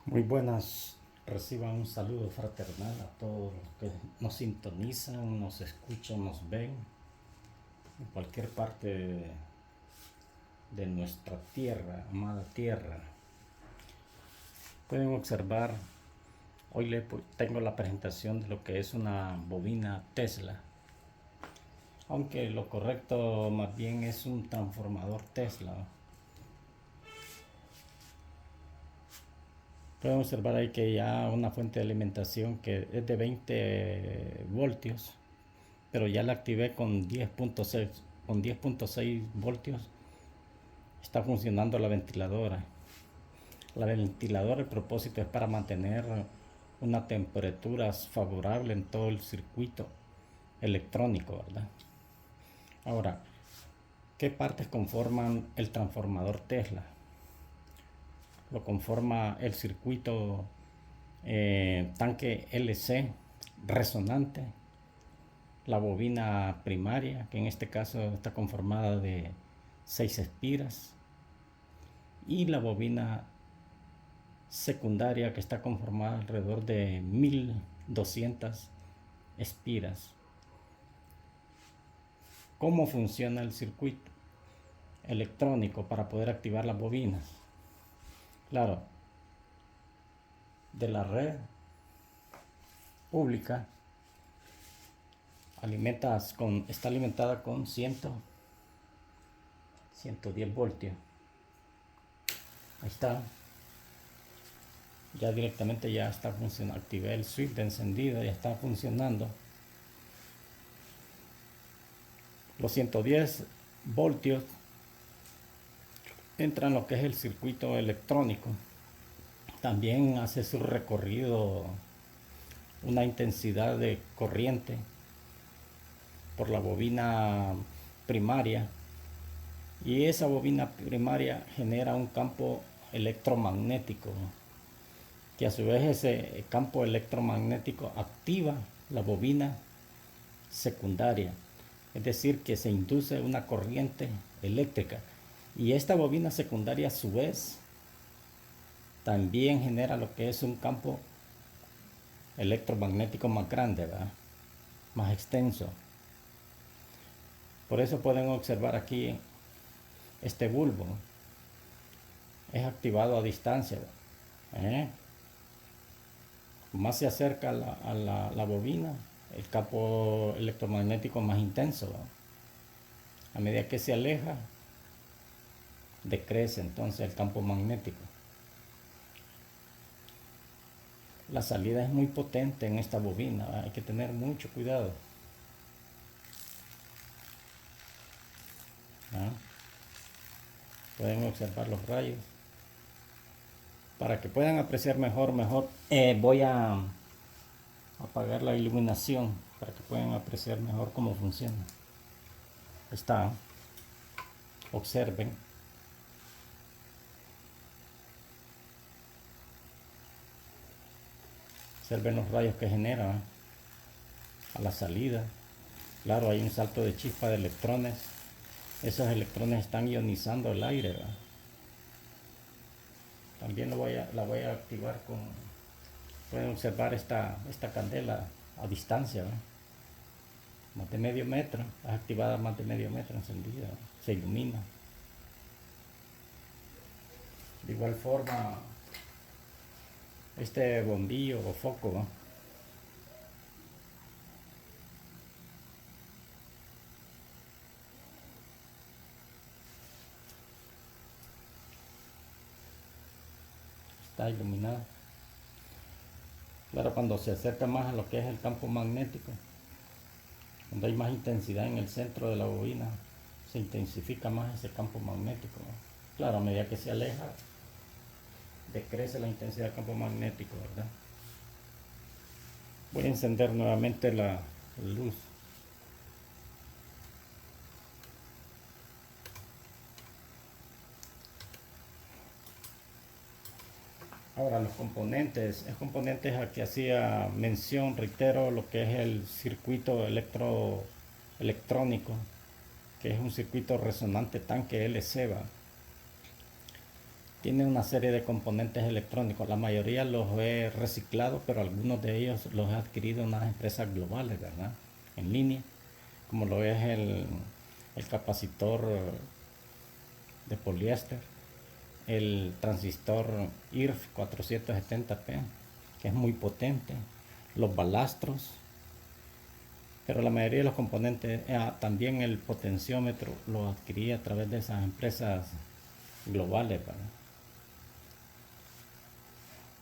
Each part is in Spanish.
Muy buenas, reciban un saludo fraternal a todos los que nos sintonizan, nos escuchan, nos ven en cualquier parte de nuestra tierra, amada tierra. Pueden observar, hoy tengo la presentación de lo que es una bobina Tesla, aunque lo correcto más bien es un transformador Tesla. Pueden observar ahí que ya una fuente de alimentación que es de 20 voltios, pero ya la activé con 10.6 voltios. Está funcionando la ventiladora. La ventiladora, el propósito es para mantener una temperatura favorable en todo el circuito electrónico, ¿verdad? Ahora, ¿qué partes conforman el transformador Tesla? Lo conforma el circuito tanque LC resonante, la bobina primaria, que en este caso está conformada de 6 espiras, y la bobina secundaria, que está conformada alrededor de 1200 espiras. ¿Cómo funciona el circuito electrónico para poder activar las bobinas? Claro, de la red pública está alimentada con 110 voltios. Ahí está. Ya directamente ya está funcionando. Activé el switch de encendido, ya está funcionando. Los 110 voltios entran en lo que es el circuito electrónico. También hace su recorrido una intensidad de corriente por la bobina primaria, y esa bobina primaria genera un campo electromagnético, que a su vez ese campo electromagnético activa la bobina secundaria, es decir, que se induce una corriente eléctrica, y esta bobina secundaria a su vez también genera lo que es un campo electromagnético más grande, ¿verdad? Más extenso. Por eso pueden observar aquí este bulbo es activado a distancia, ¿eh? Más se acerca a la bobina, el campo electromagnético más intenso, ¿verdad? A medida que se aleja, decrece entonces el campo magnético. La salida es muy potente en esta bobina, ¿verdad? Hay que tener mucho cuidado, ¿verdad? Pueden observar los rayos. Para que puedan apreciar mejor, voy a apagar la iluminación para que puedan apreciar mejor cómo funciona. Está, observen. Observen los rayos que genera, ¿eh? A la salida. Claro, hay un salto de chispa de electrones. Esos electrones están ionizando el aire, ¿verdad? También la voy a activar con... Pueden observar esta candela a distancia, ¿verdad? Más de medio metro, es activada más de medio metro encendida, se ilumina. De igual forma, este bombillo o foco, ¿no? Está iluminado. Claro, cuando se acerca más a lo que es el campo magnético, cuando hay más intensidad en el centro de la bobina, se intensifica más ese campo magnético, ¿no? Claro, a medida que se aleja, decrece la intensidad del campo magnético, ¿verdad? Voy a encender nuevamente la luz. Ahora los componentes a que hacía mención, reitero, lo que es el circuito electrónico, que es un circuito resonante tanque LC, ¿va? Tiene una serie de componentes electrónicos. La mayoría los he reciclado, pero algunos de ellos los he adquirido en unas empresas globales, ¿verdad? En línea, como lo es el capacitor de poliéster, el transistor IRF 470P, que es muy potente, los balastros, pero la mayoría de los componentes, también el potenciómetro lo adquirí a través de esas empresas globales, ¿verdad?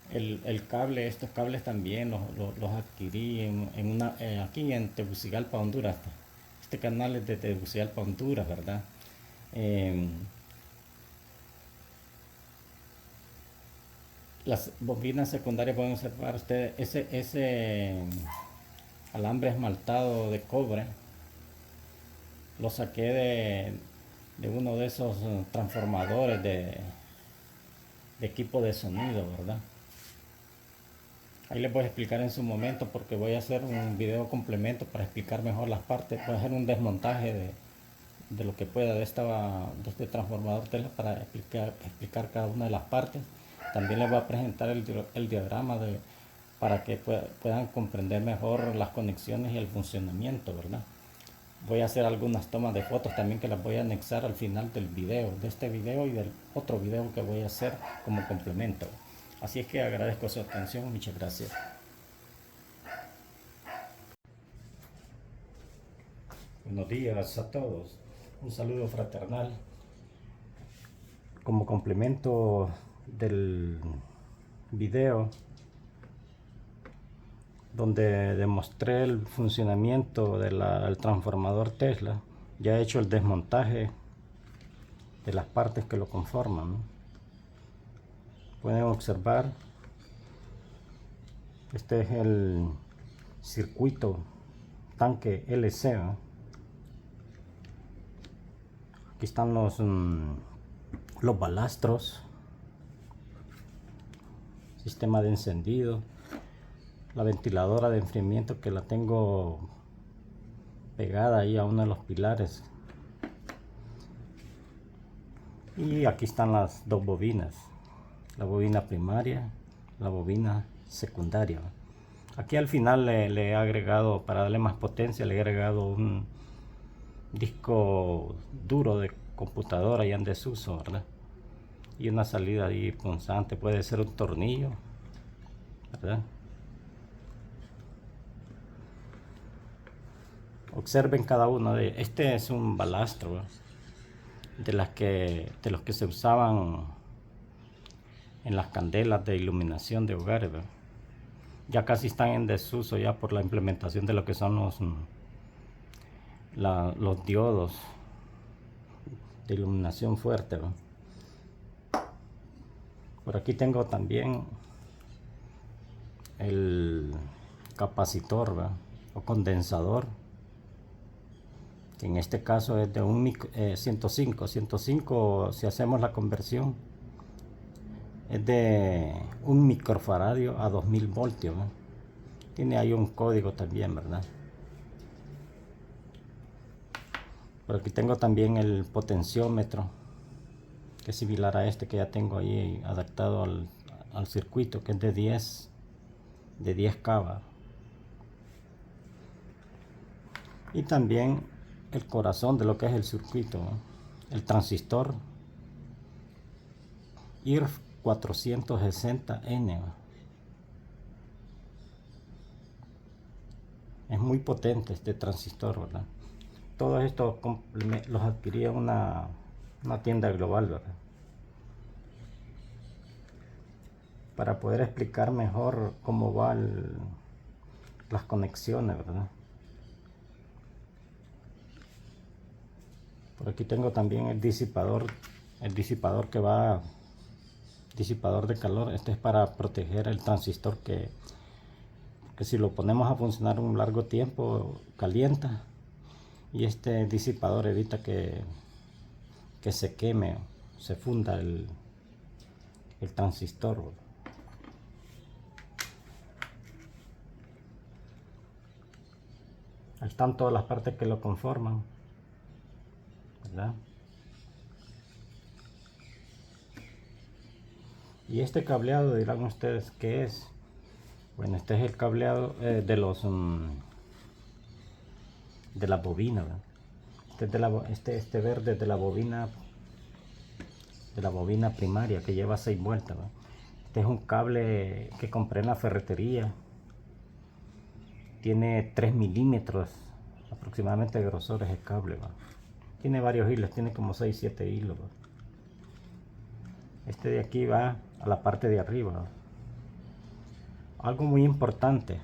El cable, estos cables también los adquirí aquí en Tegucigalpa, Honduras. Este canal es de Tegucigalpa, Honduras, ¿verdad? Eh, las bobinas secundarias, pueden observar ustedes ese alambre esmaltado de cobre. Lo saqué de uno de esos transformadores de equipo de sonido, ¿verdad? Ahí les voy a explicar en su momento, porque voy a hacer un video complemento para explicar mejor las partes. Voy a hacer un desmontaje de lo que pueda de este transformador Tesla para explicar cada una de las partes. También les voy a presentar el diagrama para que puedan comprender mejor las conexiones y el funcionamiento, ¿verdad? Voy a hacer algunas tomas de fotos también que las voy a anexar al final del video, de este video y del otro video que voy a hacer como complemento. Así es que agradezco su atención, muchas gracias. Buenos días a todos, un saludo fraternal. Como complemento del video donde demostré el funcionamiento del transformador Tesla, ya he hecho el desmontaje de las partes que lo conforman, ¿no? Pueden observar, este es el circuito tanque LC, ¿no? Aquí están los balastros, sistema de encendido, la ventiladora de enfriamiento que la tengo pegada ahí a uno de los pilares, y aquí están las dos bobinas, la bobina primaria, la bobina secundaria. Aquí al final le he agregado, para darle más potencia, le he agregado un disco duro de computadora ya en desuso, ¿verdad? Y una salida ahí punzante, puede ser un tornillo, ¿verdad? Observen cada uno de este es un balastro, ¿verdad? De los que se usaban en las candelas de iluminación de hogares, ¿verdad? Ya casi están en desuso ya por la implementación de lo que son los diodos de iluminación fuerte, ¿verdad? Por aquí tengo también el capacitor, ¿verdad? O condensador, que en este caso es de un 105 si hacemos la conversión es de un microfaradio a 2000 voltios, ¿verdad? Tiene ahí un código también, ¿verdad? Por aquí tengo también el potenciómetro, que es similar a este que ya tengo ahí adaptado al circuito, que es de 10 kV. Y también el corazón de lo que es el circuito, ¿no? El transistor IRF 460N. Es muy potente este transistor, ¿verdad? Todos estos los adquirí en una tienda global, ¿verdad? Para poder explicar mejor cómo van las conexiones, ¿verdad? Por aquí tengo también el disipador que va, disipador de calor. Este es para proteger el transistor que si lo ponemos a funcionar un largo tiempo calienta, y este disipador evita que se queme o se funda el transistor. Ahí están todas las partes que lo conforman, ¿verdad? Y este cableado, dirán ustedes, ¿qué es? Bueno, este es el cableado de la bobina, ¿verdad? Este verde es de la bobina primaria que lleva 6 vueltas, ¿verdad? Este es un cable que compré en la ferretería. Tiene 3 milímetros aproximadamente de grosor es el cable, ¿verdad? Tiene varios hilos, tiene como 6-7 hilos, ¿verdad? Este de aquí va a la parte de arriba, ¿verdad? Algo muy importante.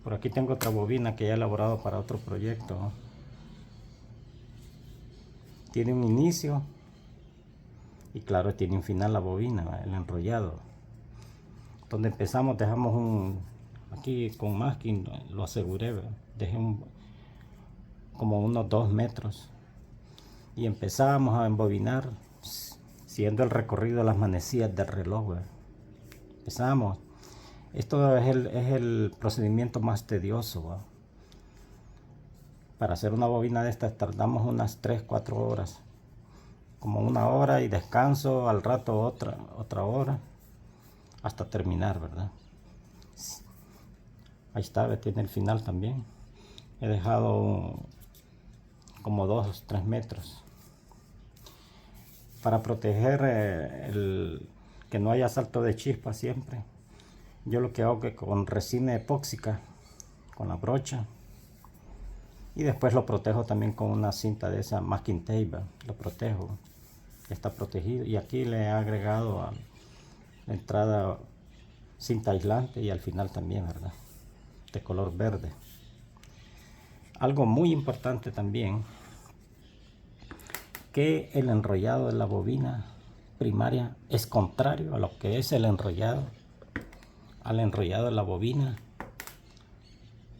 Por aquí tengo otra bobina que ya he elaborado para otro proyecto, ¿no? Tiene un inicio y claro, tiene un final la bobina, ¿va? El enrollado. Donde empezamos dejamos aquí con masking, lo aseguré, ¿va? Dejé como unos 2 metros y empezamos a embobinar siguiendo el recorrido de las manecillas del reloj, ¿va? Empezamos. Esto es el procedimiento más tedioso, ¿va? Para hacer una bobina de estas tardamos unas 3-4 horas. Como 1 hora y descanso, al rato otra hora, hasta terminar, ¿verdad? Ahí está, tiene el final también. He dejado como 2-3 metros. Para proteger que no haya salto de chispa siempre, yo lo que hago es que con resina epóxica, con la brocha, y después lo protejo también con una cinta de esa masking tape, lo protejo, está protegido. Y aquí le he agregado a la entrada cinta aislante y al final también, ¿verdad? De color verde. Algo muy importante también, que el enrollado de la bobina primaria es contrario a lo que es al enrollado de la bobina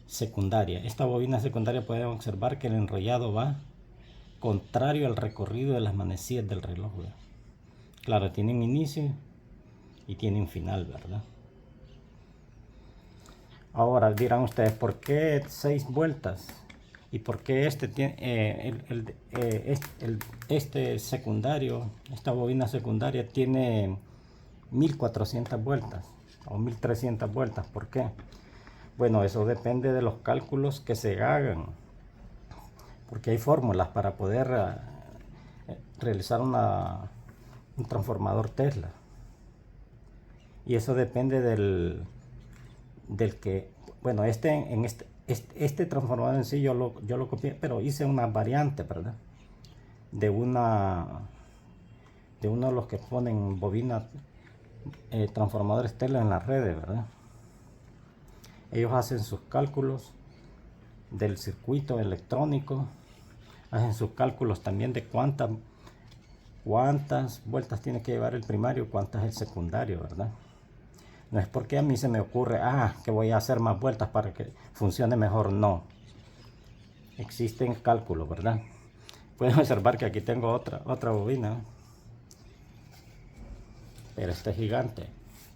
secundaria. Esta bobina secundaria pueden observar que el enrollado va contrario al recorrido de las manecillas del reloj, ¿verdad? Claro, tiene un inicio y tiene un final, ¿verdad? Ahora dirán ustedes, ¿por qué 6 vueltas? ¿Y por qué este secundario, esta bobina secundaria tiene 1400 vueltas o 1300 vueltas? ¿Por qué? Bueno, eso depende de los cálculos que se hagan, porque hay fórmulas para poder realizar un transformador Tesla. Y eso depende del que, bueno, este transformador en sí yo lo copié, pero hice una variante, ¿verdad? De uno de los que ponen bobinas, transformadores Tesla en las redes, ¿verdad? Ellos hacen sus cálculos del circuito electrónico, hacen sus cálculos también de cuántas vueltas tiene que llevar el primario, cuántas el secundario, ¿verdad? No es porque a mí se me ocurre, que voy a hacer más vueltas para que funcione mejor, no. Existen cálculos, ¿verdad? Pueden observar que aquí tengo otra bobina, pero esta es gigante.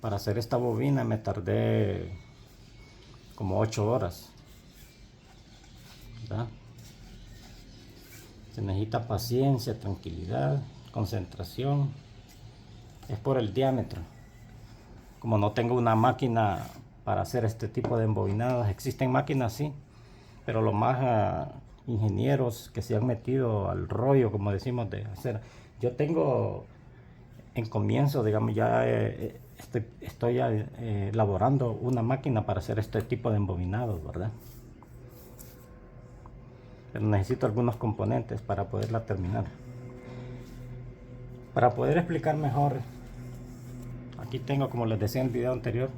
Para hacer esta bobina me tardé como 8 horas, ¿verdad? Se necesita paciencia, tranquilidad, concentración. Es por el diámetro. Como no tengo una máquina para hacer este tipo de embobinadas, existen máquinas sí, pero los más ingenieros que se han metido al rollo, como decimos, de hacer. Yo tengo en comienzo, digamos, ya estoy elaborando una máquina para hacer este tipo de embobinados, ¿verdad? Pero necesito algunos componentes para poderla terminar. Para poder explicar mejor, aquí tengo, como les decía en el video anterior,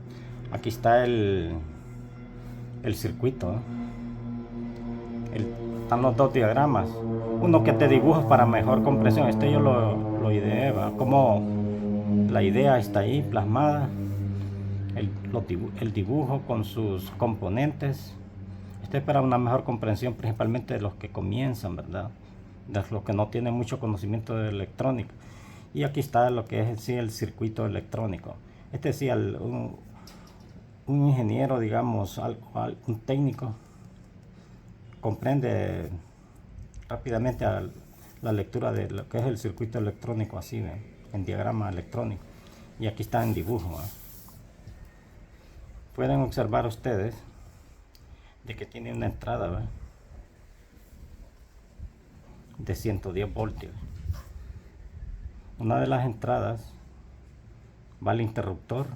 aquí está el circuito, ¿no? Están los 2 diagramas, uno que te dibuja para mejor comprensión. Este yo lo ideé, ¿va? Como la idea está ahí plasmada, el dibujo con sus componentes. Este es para una mejor comprensión, principalmente de los que comienzan, ¿verdad? De los que no tienen mucho conocimiento de electrónica. Y aquí está lo que es sí, el circuito electrónico. Este sí, un ingeniero, digamos, un técnico, comprende rápidamente la lectura de lo que es el circuito electrónico, así, en diagrama electrónico. Y aquí está en dibujo, ¿va? Pueden observar ustedes de que tiene una entrada, ¿va?, de 110 voltios. Una de las entradas va al interruptor.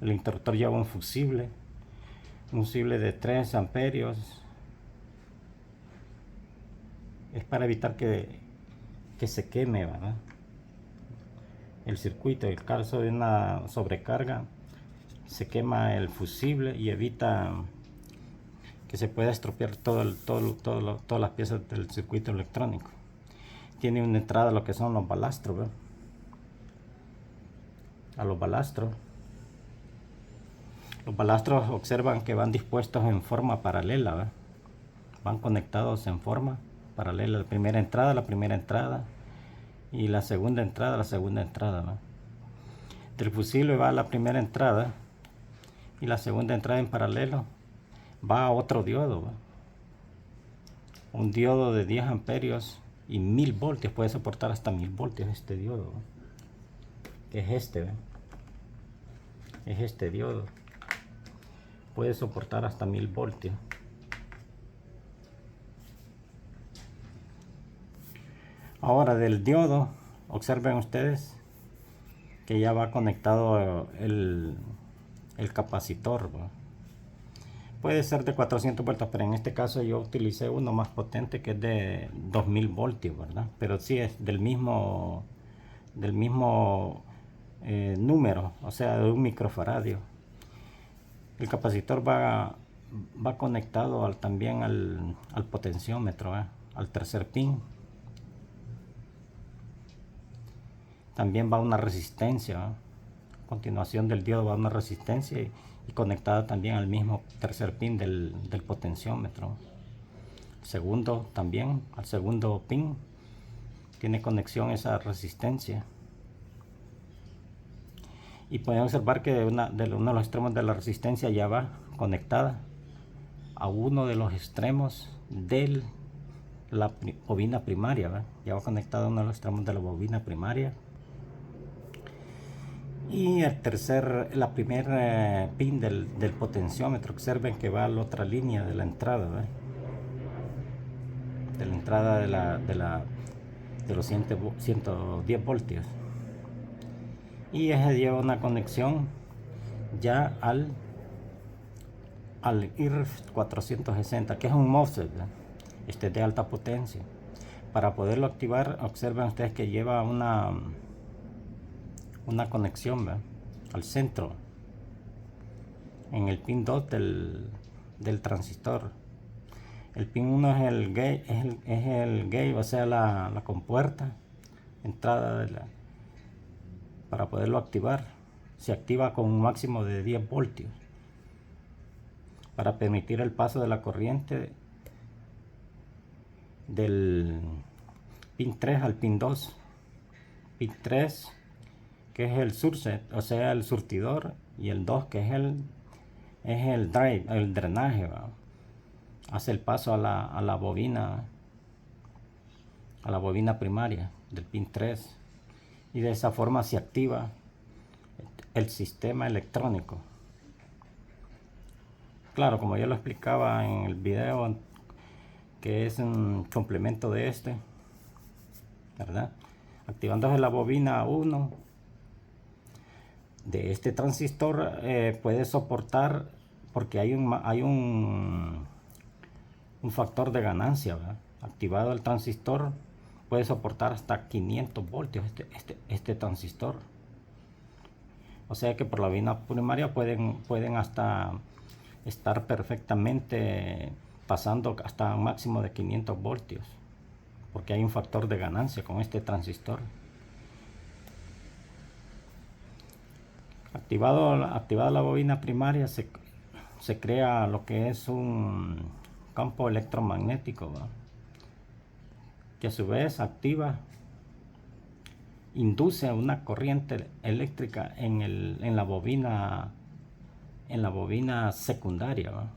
El interruptor lleva un fusible de 3 amperios. Es para evitar que se queme, ¿verdad?, el circuito. En caso de una sobrecarga, se quema el fusible y evita que se pueda estropear todas las piezas del circuito electrónico. Tiene una entrada a lo que son los balastros, ¿verdad?, a los balastros. Los balastros observan que van dispuestos en forma paralela, ¿verdad?, van conectados en forma paralela. La primera entrada y la segunda entrada, ¿verdad? Del fusible va a la primera entrada y la segunda entrada en paralelo va a otro diodo, ¿verdad?, un diodo de 10 amperios y 1000 voltios. Puede soportar hasta 1000 voltios este diodo, ¿verdad?, que es este, ¿verdad?, es este diodo. Puede soportar hasta 1000 voltios. Ahora, del diodo, observen ustedes que ya va conectado el capacitor, ¿verdad? Puede ser de 400 voltios, pero en este caso yo utilicé uno más potente que es de 2000 voltios, ¿verdad? Pero sí es del mismo número, o sea, de un microfaradio. El capacitor va conectado también al potenciómetro, al tercer pin. También va una resistencia, ¿verdad? A continuación del diodo va una resistencia y conectada también al mismo tercer pin del potenciómetro. Segundo también, al segundo pin tiene conexión esa resistencia. Y pueden observar que uno de los extremos de la resistencia ya va conectada a uno de los extremos de la bobina primaria, ¿verdad? Ya va conectada a uno de los extremos de la bobina primaria. Y la primer pin del potenciómetro, observen que va a la otra línea de la entrada, ¿verdad?, de la entrada de los 110 voltios. Y ese lleva una conexión ya al IR460, que es un MOSFET, ¿verdad?, de alta potencia. Para poderlo activar, observen ustedes que lleva una conexión, ¿verdad?, al centro, en el pin 2 del transistor. El pin 1 es el gate, o sea, la compuerta, entrada para poderlo activar. Se activa con un máximo de 10 voltios para permitir el paso de la corriente del pin 3 al pin 2. Pin 3, que es el surset, o sea, el surtidor, y el 2, que es el drive, el drenaje, ¿verdad?, hace el paso a la bobina primaria del pin 3, y de esa forma se activa el sistema electrónico. Claro, como yo lo explicaba en el video, que es un complemento de ¿verdad? Activándose la bobina 1 de este transistor, puede soportar, porque hay un factor de ganancia, ¿verdad? Activado el transistor puede soportar hasta 500 voltios este transistor. O sea que por la bobina primaria pueden hasta estar perfectamente pasando hasta un máximo de 500 voltios, porque hay un factor de ganancia con este transistor. Activada la bobina primaria, se crea lo que es un campo electromagnético, ¿verdad?, que a su vez induce una corriente eléctrica en la bobina secundaria, ¿verdad?,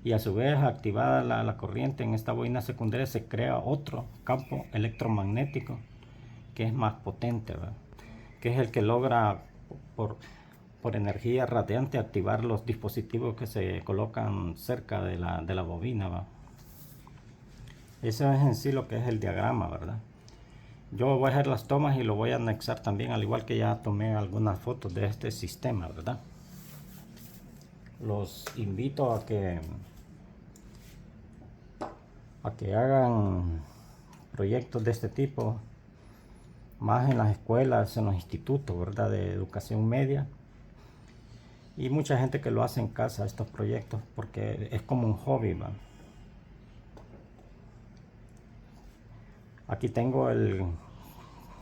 y a su vez activada la corriente en esta bobina secundaria, se crea otro campo electromagnético que es más potente, ¿verdad?, que es el que logra por energía radiante activar los dispositivos que se colocan cerca de la bobina, ¿va? Eso es en sí lo que es el diagrama, ¿verdad? Yo voy a hacer las tomas y lo voy a anexar también, al igual que ya tomé algunas fotos de este sistema, ¿verdad? Los invito a que hagan proyectos de este tipo, más en las escuelas, en los institutos, ¿verdad?, de educación media, y mucha gente que lo hace en casa, estos proyectos, porque es como un hobby, ¿va? Aquí tengo el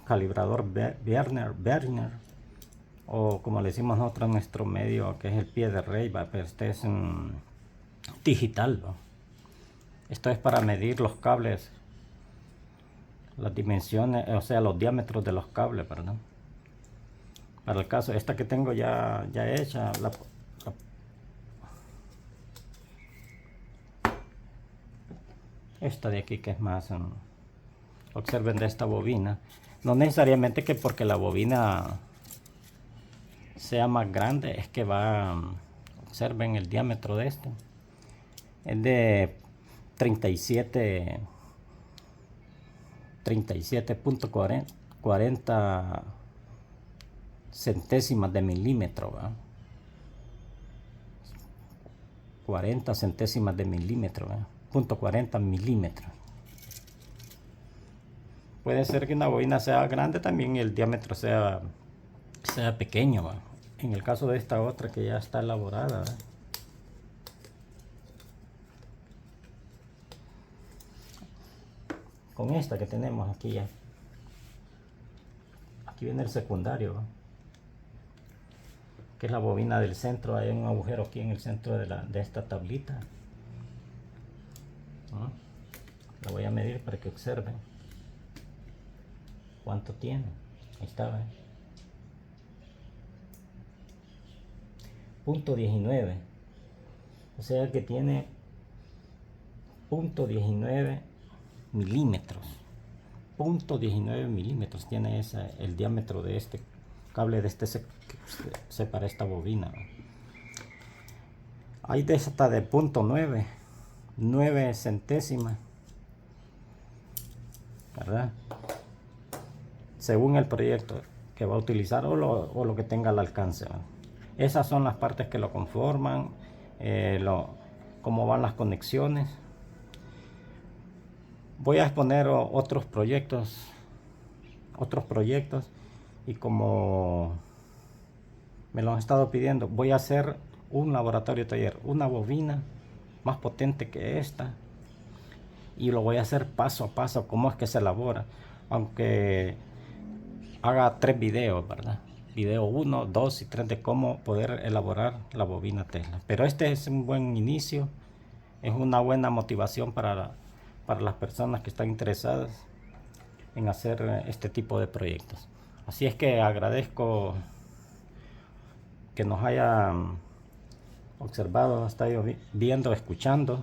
calibrador Vernier, o como le decimos nosotros en nuestro medio, que es el pie de rey, ¿va? Pero este es digital, ¿va? Esto es para medir los cables, las dimensiones, o sea, los diámetros de los cables, ¿verdad? Para el caso, esta que tengo ya hecha, esta de aquí que es más, observen de esta bobina, no necesariamente que porque la bobina sea más grande es que va, observen el diámetro de este, es de 37.40 centésimas de milímetro, ¿va? 40 centésimas de milímetro, ¿va? .40 milímetros. Puede ser que una bobina sea grande también y el diámetro sea pequeño, ¿va? En el caso de esta otra que ya está elaborada, ¿va? Con esta que tenemos aquí ya, aquí viene el secundario, ¿va? Que es la bobina del centro. Hay un agujero aquí en el centro de esta tablita, ¿no? La voy a medir para que observen cuánto tiene. Ahí está, ¿ve? .19, o sea que tiene .19 milímetros. .19 milímetros tiene el diámetro de este cable, de este separa esta bobina, ¿no? Hay de esta de .9, 9 centésimas, ¿verdad? Según el proyecto que va a utilizar o lo que tenga al alcance, ¿verdad? Esas son las partes que lo conforman, cómo van las conexiones. Voy a exponer otros proyectos, y como me lo han estado pidiendo, voy a hacer un laboratorio taller, una bobina más potente que esta, y lo voy a hacer paso a paso, cómo es que se elabora, aunque haga 3 videos, ¿verdad? Video 1, 2 y 3 de cómo poder elaborar la bobina Tesla. Pero este es un buen inicio, es una buena motivación para las personas que están interesadas en hacer este tipo de proyectos. Así es que agradezco que nos hayan observado, hasta viendo, escuchando,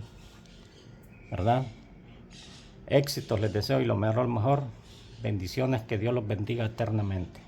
¿verdad? Éxitos les deseo y lo mejor. Bendiciones, que Dios los bendiga eternamente.